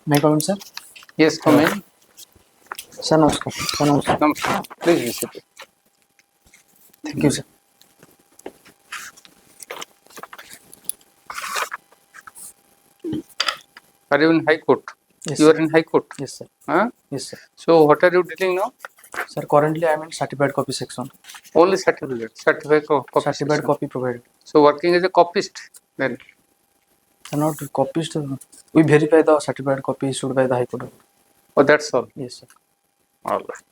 May I come in, sir? Yes, come in. Sir, namaskar. Sir, namaskar. Namaskar. Please be seated. Thank you, sir. Are you in High Court? Yes, You sir. are in High Court. Yes, sir. Huh? Yes, sir. So what are you dealing now? Sir, currently I am in certified copy section. Only certificate copy Certified section. copy provided. So working as a copyist then. Sir, not copyist. We verify the certified copy issued by the High Court. Oh, that's all. Yes, sir. All right.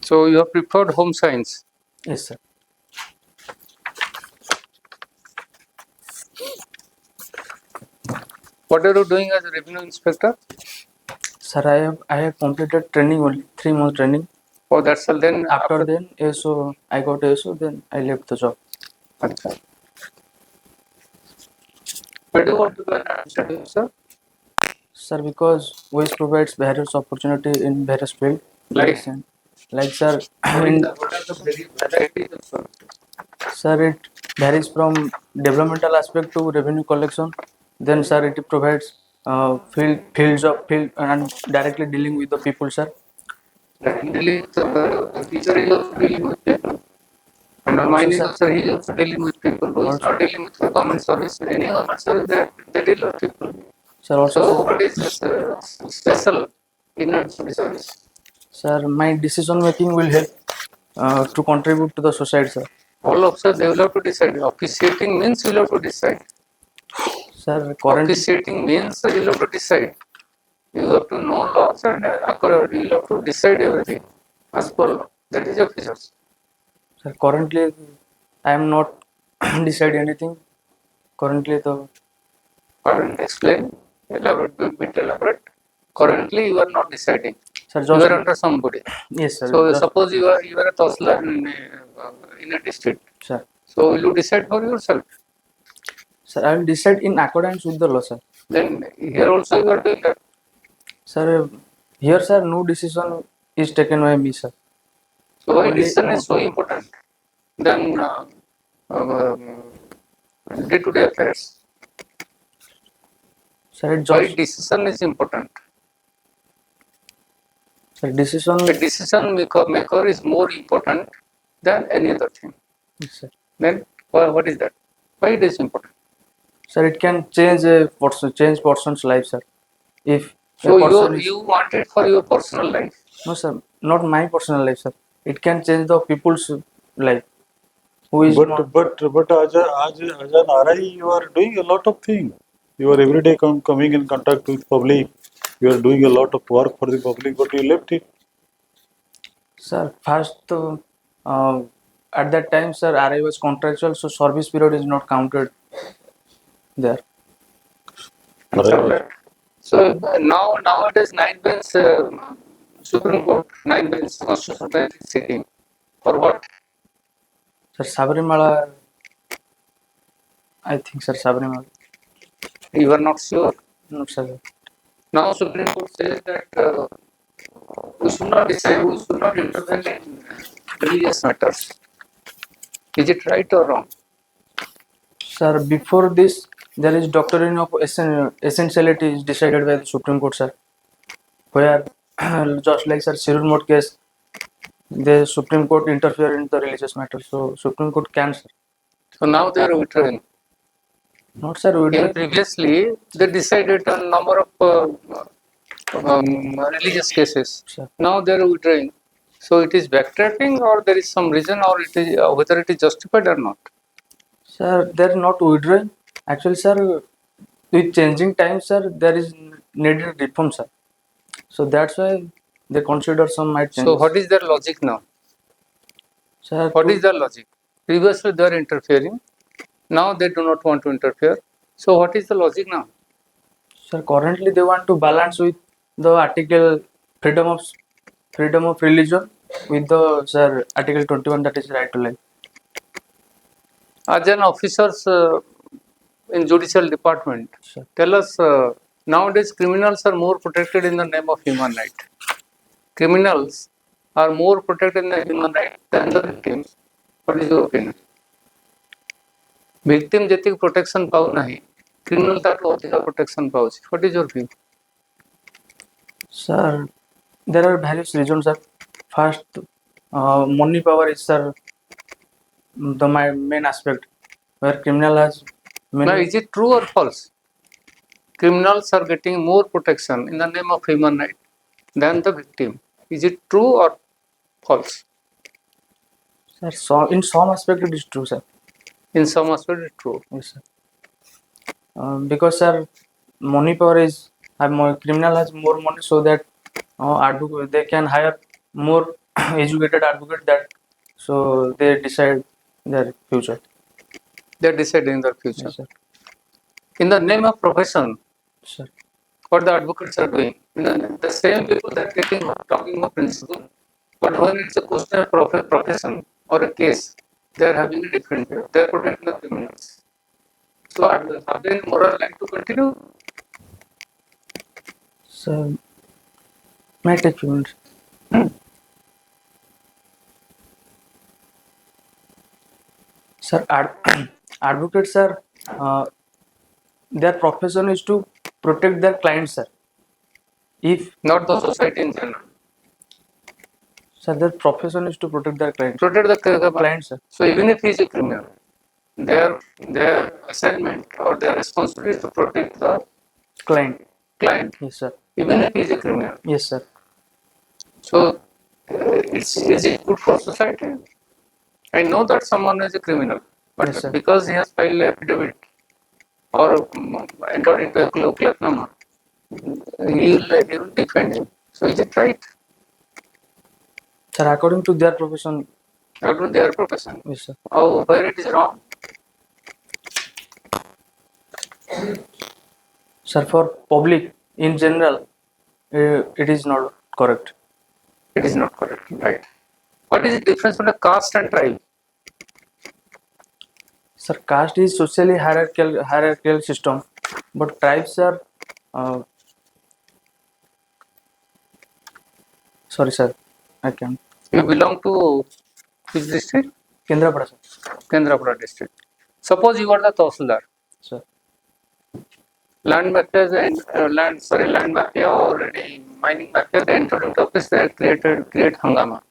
So you have preferred home science. Yes, sir. What are you doing as a revenue inspector? Sir, I have completed training only 3 month training. Oh, that's all. Then After then, ASO I got ASO. Then I left the job. Okay. Why do you want to go and study, sir? Sir, because WIS provides various opportunity in various fields. Like, Like sir, what are the varieties of sir, it varies from developmental aspect to revenue collection. Then, sir, it provides field and directly dealing with the people, sir. dealing with the teacher is also dealing with people. And the mining officer he is also dealing with people who is not dealing with the government service. Any government service they deal with people. Sir, also, So what is this special in our service? sir, my decision making will help to contribute to the society, sir. All officers they will have to decide. Officiating means you will have to decide. Sir, currently, Officiating means you will have to decide. You have to know laws and accordingly you have to decide everything as per law. That is officers. sir, currently, I am not decide anything. Currently, the Currently explain, elaborate, bit elaborate. Currently you are not deciding. sir, You just are under somebody. yes, sir. So Just, suppose you are a Tosla in a district. sir, So will you decide for yourself? sir, I will decide in accordance with the law, sir. Then here also you are doing that. Sir, here, sir, no decision is taken by me, sir. So why Only- decision is so important than day-to-day affairs? Sir, it Why just, decision is important? sir, decision, The decision maker is more important than any other thing. yes, sir. Then what is that? Why it is important? Sir, it can change a person, change person's life, sir. If So a person is, you want it for your personal life. no, sir, not my personal life, sir. It can change the people's life. Who is not, But as an RI, you are doing a lot of things. You are every day coming in contact with public. You are doing a lot of work for the public, but you left it. sir? First, at that time, sir, RI was contractual, so service period is not counted there. Right. So nowadays 9 bench Supreme Court 9 bench Constitutional Bench is sitting for what? Sir, Sabarimala, I think, sir, Sabarimala. You are not sure. No, sir. Now Supreme Court says that we should not decide, we should not intervene in religious matters. Is it right or wrong? Sir, before this, there is doctrine of essentiality is decided by the Supreme Court, sir. Where, just like Sir Cyril Mode case, the Supreme Court interfere in the religious matters. So Supreme Court can, sir. So now they are withdrawing. Not, sir. We And previously they decided on number of religious cases. Sir. Now they are withdrawing. So it is backtracking, or there is some reason, or it is whether it is justified or not. Sir, they're not withdrawing. Actually, sir, with changing times, sir, there is needed reform, sir. So that's why they consider some might change. So what is their logic now? Sir, What is their logic? Previously they are interfering. Now they do not want to interfere. So what is the logic now? sir, currently they want to balance with the article freedom of religion with the, sir, article 21, that is right to life. As an officers in judicial department, Sure. tell us nowadays criminals are more protected in the name of human right. Criminals are more protected in the human right than the victims. What is your opinion? Victim ଯେତିକି protection ପାଉନାହିଁ criminal ତାଠୁ ଅଧିକ protection ପାଉଛି? What is your view? Sir, there are various reasons, sir. First, money power is, sir, the my main aspect where criminal has Now, many. is it true or false? Criminals are getting more protection in the name of human right than the victim. Is it true or false? Sir, so in some aspect it is true, sir. In some aspect, it's true. Yes, sir. Because, sir, money power is more criminal has more money, so that they can hire more educated advocate, that so they decide their future. They're deciding their future. Yes, sir. In the name of profession, Sir. what the advocates are doing, the same people that talking of principle, but when it's a question of profession or a case, they're having a different view. They're protecting the criminals. So have they moral right to continue? So, may I take few minutes? Sir, advocates, sir, their profession is to protect their clients, sir. If, Not the society in general. sir, their profession is to protect their clients. Protect the Clients, sir. So even if he is a criminal, their assignment or their responsibility is to protect the Client. client, Yes, sir. even if he is a criminal. Yes, sir. So is it good for society? I know that someone is a criminal, but Yes, sir. because he has filed affidavit or entered into a clerknama, he will defend him. So is it right? Sir, according to their profession, According to their profession. yes, sir. Oh, where it is wrong? Sir, for public in general, it is not correct. It is not correct. Right. What is the difference between caste and tribe? Sir, caste is socially hierarchical system, but tribes are. Sorry, sir, I can't. You belong to which district? Kendrapada, sir. Kendrapada district. Suppose you are the Tahsildar. Sir. Land mafia or any mining mafia, they entered into office, they create hangama.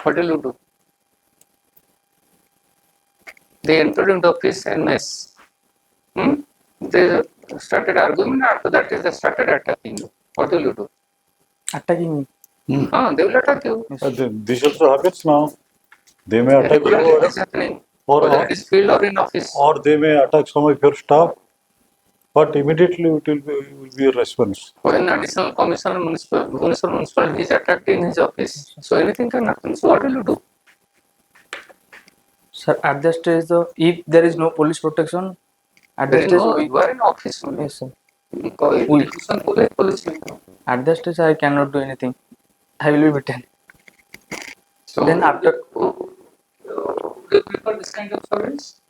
What will you do? They entered into office and mess. They started arguing, after that they started attacking you. What will you do? Attacking me. They will attack you. This also happens now. They may attack Regularly you, it is happening. or- Whether it is field or in office. or they may attack some of your staff, but immediately it will be a response. When additional commissioner municipality is attacked in his office, so anything can happen. So what will you do? Sir, at that stage, if there is no police protection, at There that is stage, no, you are in office. yes, sir. Police. At that stage, I cannot do anything. I will be beaten. So Then after, do you prefer this kind of service?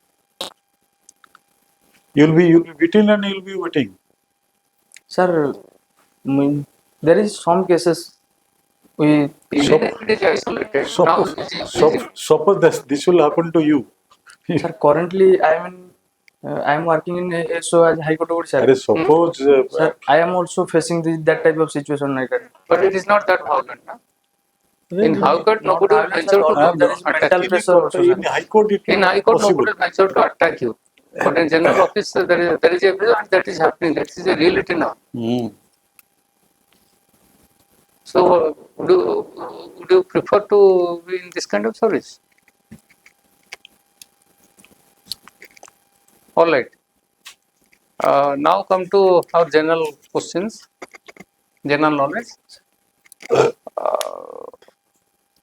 You'll be beaten and you'll be waiting. sir, there is some cases we. Even if it is isolated. Now, Suppose this will happen to you. Sir, currently I am working in ASO as High Court sir. That is suppose Sir, I am also facing that type of situation like that. but it is not that violent. No? In High Court, Not nobody will violent, venture sir, to there is attack mental you. pressure also, sir. in High Court it In is High Court, possible. nobody will venture to attack you. But in general office, there is evidence that is happening. That is a reality now. So, would you prefer to be in this kind of service? All right. Now come to our general questions, general knowledge.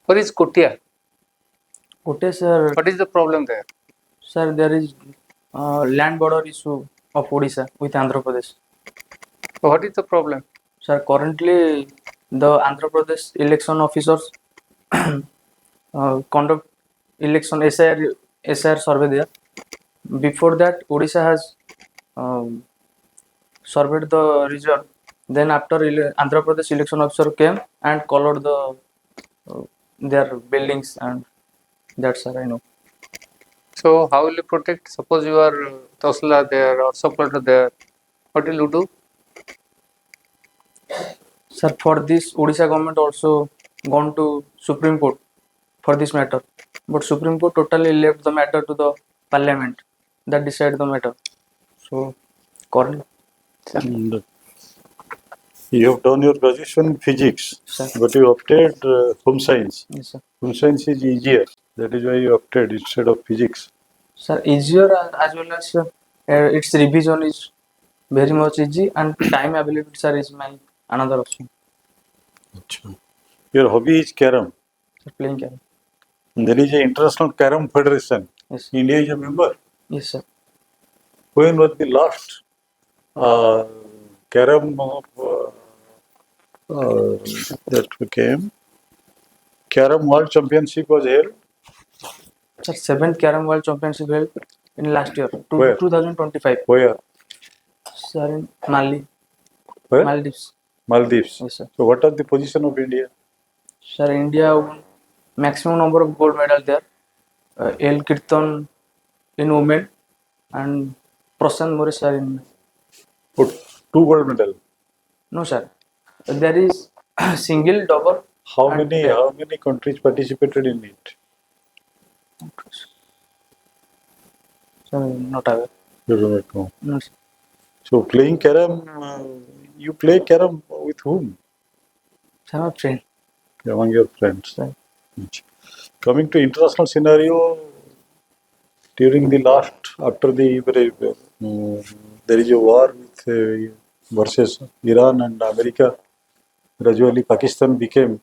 Where is Kotia? Okay, sir. What is the problem there? Sir, there is land border issue of Odisha with Andhra Pradesh. What is the problem? Sir, currently the Andhra Pradesh election officers conduct election SIR survey there. Before that, Odisha has surveyed the result. Then after Andhra Pradesh election officer came and colored their buildings, and that's, sir, I know. So how will you protect? Suppose you are Tosla there or supporter there. What will you do? Sir, for this, Odisha government also gone to Supreme Court for this matter, but Supreme Court totally left the matter to the Parliament that decide the matter. So, currently, And you have done your graduation in physics, sir, but you opted home science. yes, sir. Home science is easier. That is why you opted instead of physics. Sir, easier as well as its revision is very much easy and time availability, sir, is my another option. Achha. Your hobby is carom. Sir, playing carrom. There is an International Carom Federation. Yes, India is a member. yes, sir. When was the last uh, carom of, that became Carom World Championship was held? Sir, seventh Carrom World Championship held in last year, Where? 2025. Where? Sir, in Mali, Where? Maldives. Maldives. Yes, sir. So what was the position of India? Sir, India won maximum number of gold medal there. El Kirtan in women and Prasan Morris sir in Put two gold medal. no sir. There is single, double. How And many pair. how many countries participated in it? Sir, not aware. You don't know. No, sir. So playing carom, you play carom with whom? Sir, my friend. Among your friends. Sir. Coming to international scenario, during the last after the there is a war with versus Iran and America. Gradually, Pakistan became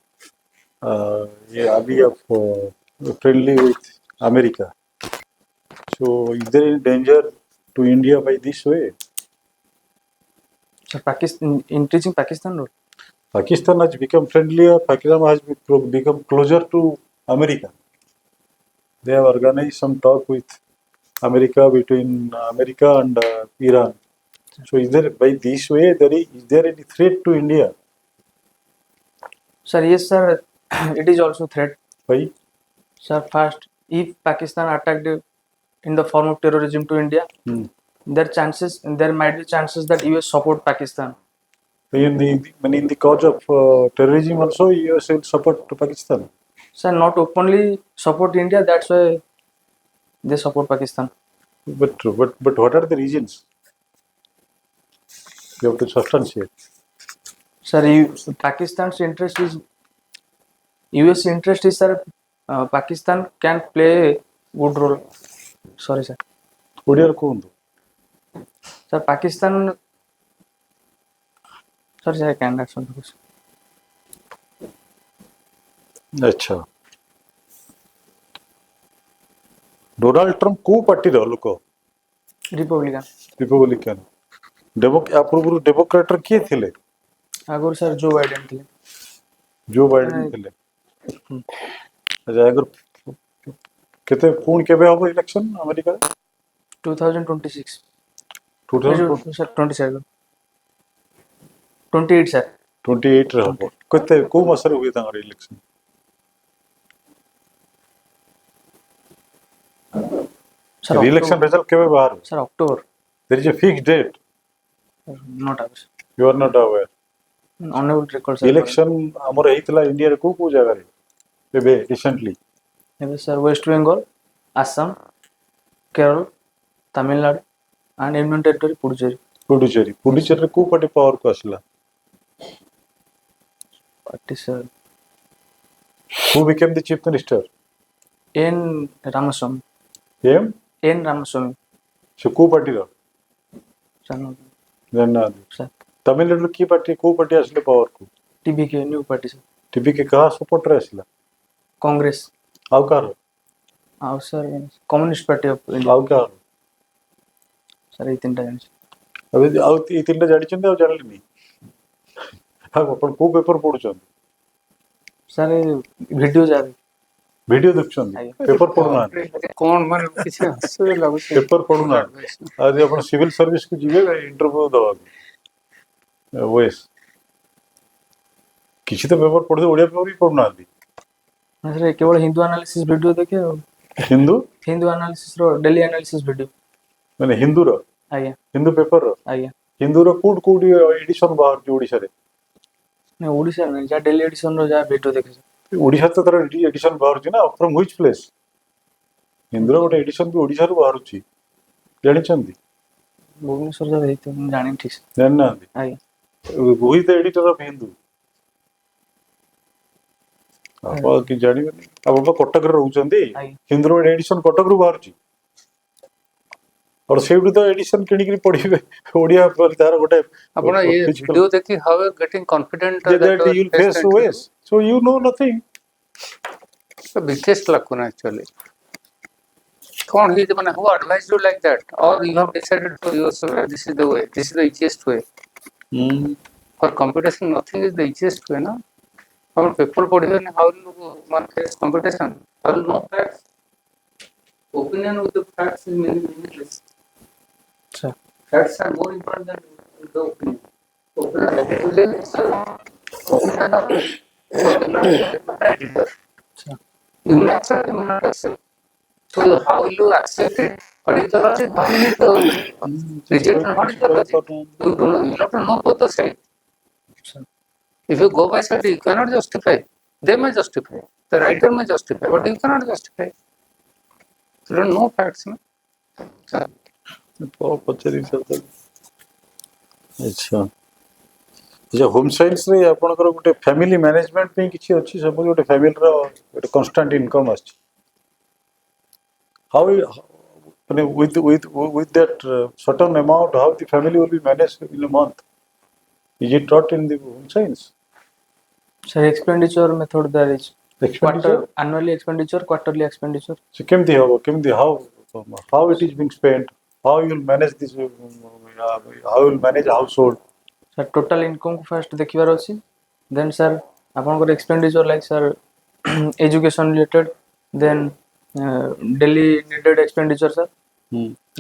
a ally of friendly with America. So, is there any danger to India by this way? Sir, Pakistan increasing Pakistan role. Pakistan has become friendlier. Pakistan has become closer to America. They have organized some talk with America between America and Iran. So, is there by this way is there any threat to India? Sir, yes, sir. It is also threat. Why? Sir, first, if Pakistan attacked in the form of terrorism to India, there might be chances that US support Pakistan. In the cause of terrorism also, US will support to Pakistan. Sir, not openly support India. That's why they support Pakistan. But what are the reasons? You have to substantiate. Sir, Pakistan's interest is US interest is sir. Pakistan can play a good role. Sorry, sir. ଓଡ଼ିଆରେ କୁହନ୍ତୁ Sir, Pakistan. Sorry, sir, I can't answer the question. ଆଚ୍ଛା Donald Trump କୋଉ ପାର୍ଟିର ଲୋକ Republican. Republican ୟା ପୂର୍ବରୁ ଡେମୋକ୍ରାଟର କିଏ ଥିଲେ ଆଗରୁ sir Joe Biden ଥିଲେ. ଜୋ ବାଇଡେନ ଥିଲେ ଆଚ୍ଛା ଆଗରୁ କେତେ ପୁଣି କେବେ ହବ ଇଲେକ୍ସନ ଆମେରିକାରେ 2026. 2028 Sir, 27. 28, sir. ରେ ହବ କେତେ କୋଉ ମାସରେ ହୁଏ ତାଙ୍କର election Sir, election October. Result କେବେ ବାହାରିବ Sir, October. there is a fixed date Not aware. you are not aware Unable to recall, sir. Election ଆମର ହେଇଥିଲା ଇଣ୍ଡିଆରେ କୋଉ କୋଉ ଜାଗାରେ ଏବେ recently Maybe, sir, West Bengal, Assam, Kerala, Tamil Nadu, and Union Territory, Puducherry. ପୁଡୁଚେରୀରେ କୋଉ party ପାୱାରକୁ ଆସିଲା Party, sir. who became the chief minister N. Ramaswamy. M N. Ramaswamy. ସେ କୋଉ ପାର୍ଟିର Sir, no, ଜାଣିନାହାନ୍ତି sir. ତାମିଲନାଡୁରେ କି ପାର୍ଟି କୋଉ ପାର୍ଟି ଆସିଲେ ପାୱାରକୁ TBK, new party, sir. TVK କାହା ସପୋର୍ଟରେ ଆସିଲା Congress. ଆଉ କାହାର Our, sir, Communist Party of India. ଆଉ କାହାର Sir, I think I ଏବେ ଆଉ ଏଇ ତିନିଟା ଜାଣିଛନ୍ତି ଆଉ ଜାଣିଲେନି ଆଉ ଆପଣ କୋଉ ପେପର ପଢୁଛନ୍ତି Sir, video ଯାଏ. ଭିଡିଓ ଦେଖୁଛନ୍ତି ଆଜ୍ଞା। ପେପର ପଢୁନାହାନ୍ତି କଣ ମାନେ କିଛି ଆଶ୍ଚର୍ଯ୍ୟ ଲାଗୁଛି ପେପର ପଢୁନାହାନ୍ତି ଆଜି ଆପଣ ସିଭିଲ ସର୍ଭିସକୁ ଯିବେ ଇଣ୍ଟରଭ୍ୟୁ ଦେବାକୁ ଓଏସ୍ କିଛି ତ ପେପର ପଢୁଥିବେ ଓଡ଼ିଆ ପେପର ବି ପଢୁନାହାନ୍ତି Sir, କେବଳ ହିନ୍ଦୁ ଆନାଲିସିସ୍ ଭିଡ଼ିଓ ଦେଖେ ଆଉ हिंदू हिंदू एनालिसिस रो डेली एनालिसिस वीडियो माने हिंदूर आज्ञा हिंदू पेपर आज्ञा हिंदूर कोड एडिशन बाहर ओडिशा रे नहीं ओडिशा नहीं जा डेली एडिशन रो जा वीडियो देखे सर ओडिशा तो तार एडिशन बाहर ना फ्रॉम व्हिच प्लेस हिंदूर गोटे एडिशन भी ओडिशा रू बाहर छी जानिछंती भुवनेश्वर जा देते मैं जानी ठीक से जानना आज्ञा who is the editor of Hindu आप कि जानिबे आप तो कटक रे रहउचंदी आज्ञा हिंदूर एडिशन कटक रू बाहर छी और सेउडी तो एडिशन किनी किनी पढिबे ओडिया पर तार गोटे अपना ये physical- वीडियो देखी how are getting confident that you'll face to face so you know nothing the biggest lacuna actually. Come on, he the man who advised you like that, or you have decided for yourself this is the way, this is the easiest way. For computation, nothing is the easiest way, na. Our people put here, how will you one face computation? How will you know facts? Opinion with the facts is meaningless. अच्छा Facts are more important than the opinion. Opinion is editor. अच्छा You will accept, you will not accept. So how will you accept it? What is the logic? How will you reject it? What is the logic? You don't, you have to know both the sides. अच्छा If you go by side, you cannot justify. They may justify. The writer may justify, but you cannot justify. You don't know facts, no? So, पचारि अच्छा अच्छा home science रे आपनकर गोटे family management पे किछि अछि सब गोटे फैमिली रो गोटे कांस्टेंट इनकम अछि हाउ माने with that certain amount how the family will be managed in a month is it taught in the home science sir expenditure method there is expenditure quarter annually expenditure quarterly expenditure so केमति how it is being spent how you will manage this how you will manage household sir total income को first देखिबार अछि then sir आपनकर expenditure like sir education related then daily needed expenditure sir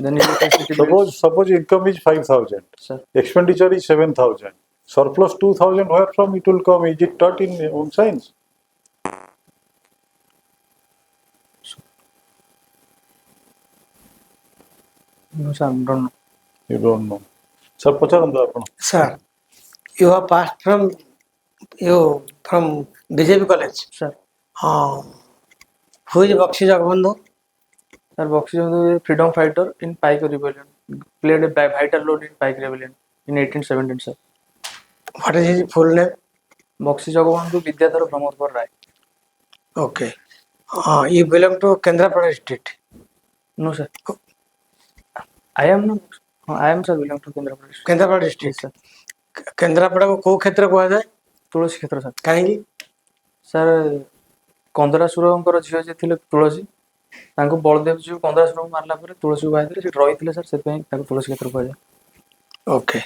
then electricity suppose income is 5,000 sir expenditure is 7,000 surplus 2,000 where from it will come is it taught in home science no sir don't know you don't know sir पचारंतु आपण Sir, you have passed from BJP college. Sir Who is Bakshi Jagabandhu? Sir Bakshi freedom fighter in Paik rebellion played a vital role in Paik rebellion in 1817 sir What is his full name? Bakshi Jagabandhu Bidyadhar Pramodkar Ray Okay. You belong to Kendrapada district. No sir I am no I am sir belong to केंद्र प्रदेश Kendrapada yes district. Sir Kendrapara କୁ କୋଉ କ୍ଷେତ୍ର କୁହାଯାଏ? ତୁଳସୀ କ୍ଷେତ୍ର sir କାହିଁକି? Sir କନ୍ଦରାସୁରଙ୍କର ଝିଅ ଯିଏ ଥିଲେ ତୁଳସୀ ତାଙ୍କୁ ବଳଦେବ ଜୀଉ କନ୍ଦରାସୁରଙ୍କୁ ମାରିଲା ପରେ ତୁଳସୀକୁ ବାହାରିଥିଲେ ସେଠି ରହିଥିଲେ ସାର୍ ସେଥିପାଇଁ ତାକୁ ତୁଳସୀ କ୍ଷେତ୍ର କୁହାଯାଏ Okay.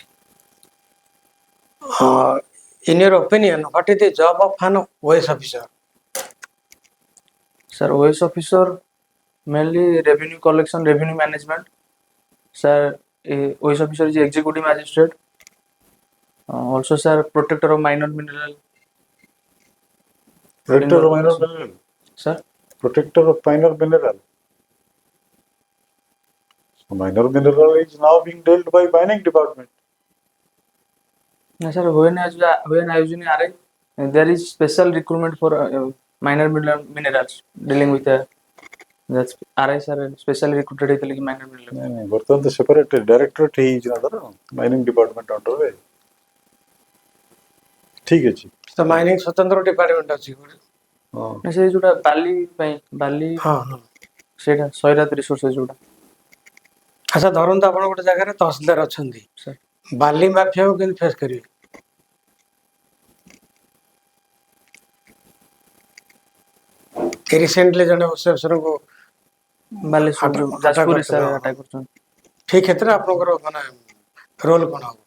In your opinion, what is the job of an OS officer? Sir OS officer mainly revenue collection revenue management sir OS officer is executive magistrate also sir protector of minor mineral protector of minor mineral sir protector of minor mineral so minor mineral is now being dealt by mining department No, sir, when I was in RI, there is special recruitment for minor minerals dealing with that's RI sir special recruited ହେଇଥିଲେ କି minor mineral नहीं नहीं वर्तमान तो separate directorate ही ना दर mining department under रे ठीक है जी ତ ମାଇନିଂ ସ୍ୱତନ୍ତ୍ର ଡିପାର୍ଟମେଣ୍ଟ ଅଛି। हां ନା ସେ ଯୋଉଟା ବାଲି ପାଇଁ ବାଲି ହଁ ହଁ। ସେଇଟା ସୈରାତ ରିସୋର୍ସେସ୍ ଯୋଉଟା ଆଚ୍ଛା ଧରନ୍ତୁ ଆପଣ ଗୋଟେ ଜାଗାରେ ତହସିଲଦାର ଅଛନ୍ତି, ସାର୍ ବାଲି ମାଫିଆକୁ କେମିତି ଫେସ୍ କରିବେ? ରିସେଣ୍ଟଲି ଜଣେ ଓସି ଅଫିସରଙ୍କୁ ବାଲେଶ୍ୱର ଯୋଉ ଯାଜପୁରରେ ସାର୍ ହଁ। ଆଟାକ୍ କରୁଛନ୍ତି ସେଇ କ୍ଷେତ୍ରରେ ଆପଣଙ୍କର ମାନେ ରୋଲ କ'ଣ ହବ?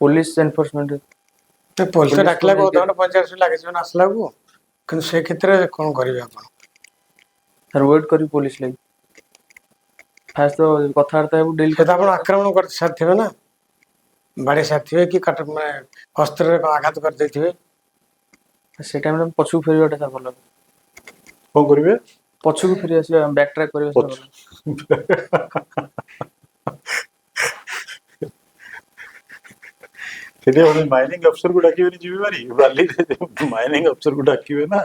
ପୋଲିସ ଏନଫୋର୍ସମେଣ୍ଟ ପୋଲିସ ପୋଲିସକୁ ଡାକିଲା ନେଇକି- ଅଧଘଣ୍ଟା 45 ଲାଗିଯିବ ନା ଆସିଲାକୁ, କିନ୍ତୁ ସେ କ୍ଷେତ୍ରରେ କ'ଣ କରିବେ ଆପଣ? ସାର୍ ୱେଟ୍ କରି ପୋଲିସ ଲାଗି ଫାଷ୍ଟ ତ କଥାବାର୍ତ୍ତା ହେବୁ ଡିଲ୍ ସେ ତ ଆପଣ ଆକ୍ରମଣ କରି ସାରିଥିବେ ନା, ବାଡ଼େଇ ସାରିଥିବେ କି ମାନେ ଅସ୍ତ୍ରରେ ଆଘାତ କରିଦେଇଥିବେ। ସେ ଟାଇମରେ ପଛକୁ ଫେରିବାଟା ସାର୍ ଭଲ कौन करिवे ପଛକୁ ଫେରି ଆସିବା ବ୍ୟାକ୍ ଟ୍ରାକ୍ କରିବା ପଛ- ସେଟା ଭଲ। ସେଠି ଗୋଟେ ମାଇନିଂ ଅଫିସର କୁ ଡାକିବେନି ଯିବେ ଭାରି ବାଲିରେ ମାଇନିଂ ଅଫିସର କୁ ଡାକିବେ ନା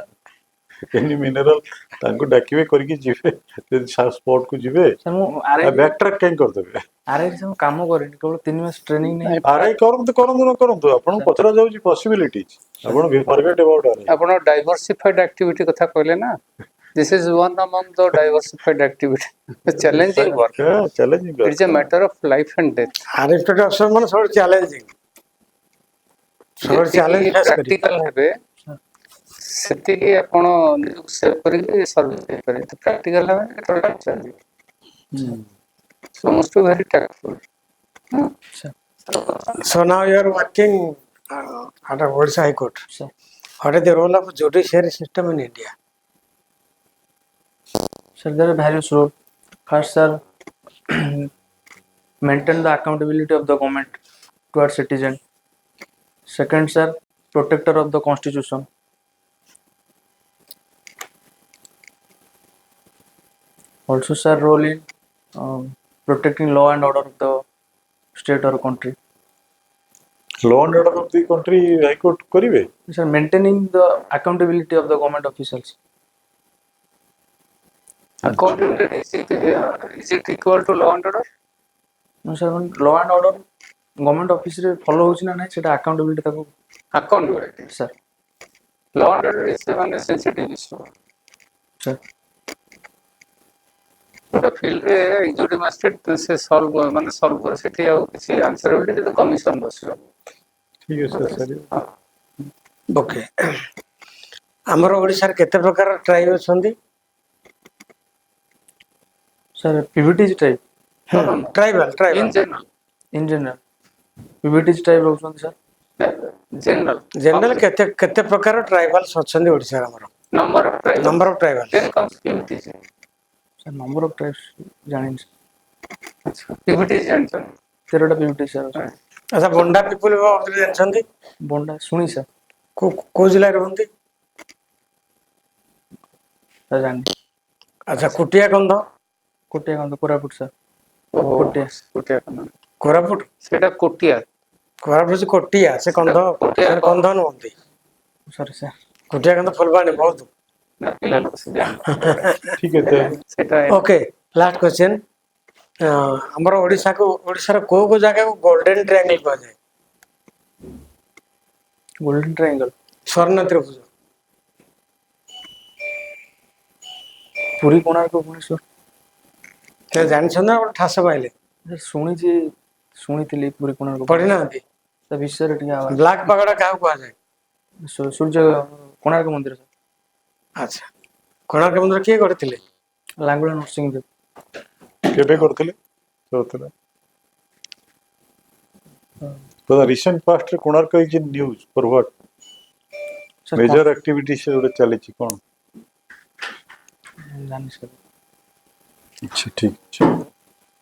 ଏନି ମିନେରାଲ ତାଙ୍କୁ ଡାକିବେ କରିକି ଯିବେ ଯଦି ସ୍ପଟ କୁ ଯିବେ ସାର୍ ମୁଁ ଆର୍ଆଇ ବ୍ୟାକ୍ ଟ୍ରାକ୍ କାହିଁ କରିଦେବେ ଆର୍ଆଇ ସାର୍ ମୁଁ କାମ କରିନି କେବଳ 3 ମାସ ଟ୍ରେନିଂ ନେଇ ଆର୍ଆଇ କରନ୍ତୁ କରନ୍ତୁ ନ କରନ୍ତୁ ଆପଣଙ୍କୁ ପଚରା ଯାଉଛି ପସିବିଲିଟିଜ ଆପଣ ଫରଗେଟ୍ ଆବାଉଟ୍ ଆର୍ଆଇ ଆପଣ ଡାଇଭରସିଫାଇଡ୍ ଆକ୍ଟିଭିଟି କଥା କହିଲେ ନା, this is one among the diversified activity. Challenging work. Challenging It's a matter of life and death. ଆରିଫ୍ଟେଟ୍ ଅଫିସର ମାନେ ସବୁବେଳେ ଚ୍ୟାଲେଞ୍ଜିଂ, ସବୁବେଳେ ଚ୍ୟାଲେଞ୍ଜ ଯେତିକି ଫେସ୍ କରିବେ। ପ୍ରାକ୍ଟିକାଲ ହେବେ ସେତିକି ଆପଣ ନିଜକୁ ସେଭ୍ କରିକି ସର୍ଭିସ୍ ଦେଇପାରିବେ। ତ ପ୍ରାକ୍ଟିକାଲ ହେବେ କେତେବେଳେ ଚାଲିବ। So must be very tactful. So now you are working at Odisha High Court. Sir. What is the role of judiciary system in India? Sir, there are various roles. First, sir, maintain the accountability of the government towards citizen. Second, sir, protector of the constitution. Also, sir, role in protecting law and order of the state or country. law and order of the country high court କରିବେ Sir, maintaining the accountability of the government officials. Accountability is it equal to law and order? No, sir, law and order government office रे follow होची ना नहीं सेटा accountability ताको Accountability. sir. Law and order is a sensitive issue. Sir. ଗୋଟେ ଫିଲ୍ଡରେ executive magistrate ସେ solve କରି ସେଠି ଆଉ କିଛି ଆନ୍ସରେବିଲିଟି ଯଦି କମିଶନ ବସିବ। ଠିକ ଅଛି ସାର୍ ଓକେ, ଆମର ଓଡ଼ିଶାରେ କେତେ ପ୍ରକାର ଟ୍ରାଇବ୍ ଅଛନ୍ତି? Sir, PVTs type tribal In tribal general, in general. PVTs type ରହୁଛନ୍ତି sir. general. ଜେନେରାଲ କେତେ କେତେ ପ୍ରକାର ଟ୍ରାଇବାଲ୍ସ ଅଛନ୍ତି ଓଡ଼ିଶାରେ ଆମର? Number of tribes. Number of tribals Then comes PVTs. Sir, number of tribes ଜାଣିନି sir. PVTs ଜାଣିଛନ୍ତି? 13ଟା PVTs sir ଅଛି। ଆଚ୍ଛା, ବଣ୍ଡା ପିପୁଲ ବାବଦରେ ଜାଣିଛନ୍ତି? ବଣ୍ଡା ଶୁଣି sir, କୋଉ ଜିଲ୍ଲାରେ ରୁହନ୍ତି? sir ଜାଣିନି। ଆଚ୍ଛା, କୁଟିଆ କନ୍ଧ କୋଟିଆ କନ୍ଧ କୋରାପୁଟ sir। ଓହୋ, କୋଟିଆ। କୋଟିଆ କନ୍ଧ। କୋରାପୁଟ ସେଇଟା କୋଟିଆ। କୋରାପୁଟ ହଉଛି କୋଟିଆ, ସେ କନ୍ଧ କୋଟିଆ ସେମାନେ କନ୍ଧ ନୁହନ୍ତି। Sorry sir। କୋଟିଆ କନ୍ଧ ଫୁଲବାଣୀ ବହୁତ। ନା, ପିଲାଲୋକ ସେ ଜାଣିଛନ୍ତି। ଠିକ ଅଛି ସେଇଟା ଓକେ, ଲାଷ୍ଟ କ୍ୱେଶ୍ଚନ, ଆମର ଓଡ଼ିଶାର କୋଉ କୋଉ ଜାଗାକୁ ଗୋଲ୍ଡେନ ଟ୍ରାୟାଙ୍ଗଲ କୁହାଯାଏ? ଗୋଲ୍ଡେନ ଟ୍ରାଇଙ୍ଗଲ ସ୍ୱର୍ଣ୍ଣ ତ୍ରିଭୁଜ। ପୁରୀ କୋଣାର୍କ ଭୁବନେଶ୍ୱର। କେବେ ଜାଣିଛନ୍ତି ନା ଗୋଟେ ଠାସ ପାଇଲେ? Sir, ଶୁଣିଥିଲି ପୁରୀ କୋଣାର୍କ ପଢିନାହାନ୍ତି? ତା ବିଷୟରେ ଟିକେ ଆୱାଜ। ବ୍ଲାକ୍ ପାଗୋଡା କାହାକୁ କୁହାଯାଏ? ସୂର୍ଯ୍ୟ କୋଣାର୍କ ମନ୍ଦିର sir। ଆଚ୍ଛା, କୋଣାର୍କ ମନ୍ଦିର କିଏ କରିଥିଲେ? ଲାଙ୍ଗୁଳା ନରସିଂହଦେବ। କେବେ କରିଥିଲେ ତ ରିସେଣ୍ଟ ପାଷ୍ଟରେ Konark is in news for what Sir, major activity ସେ ଗୋଟେ ଚାଲିଛି କ'ଣ ଜାଣିନି sir। ଆଚ୍ଛା ଠିକ ଅଛି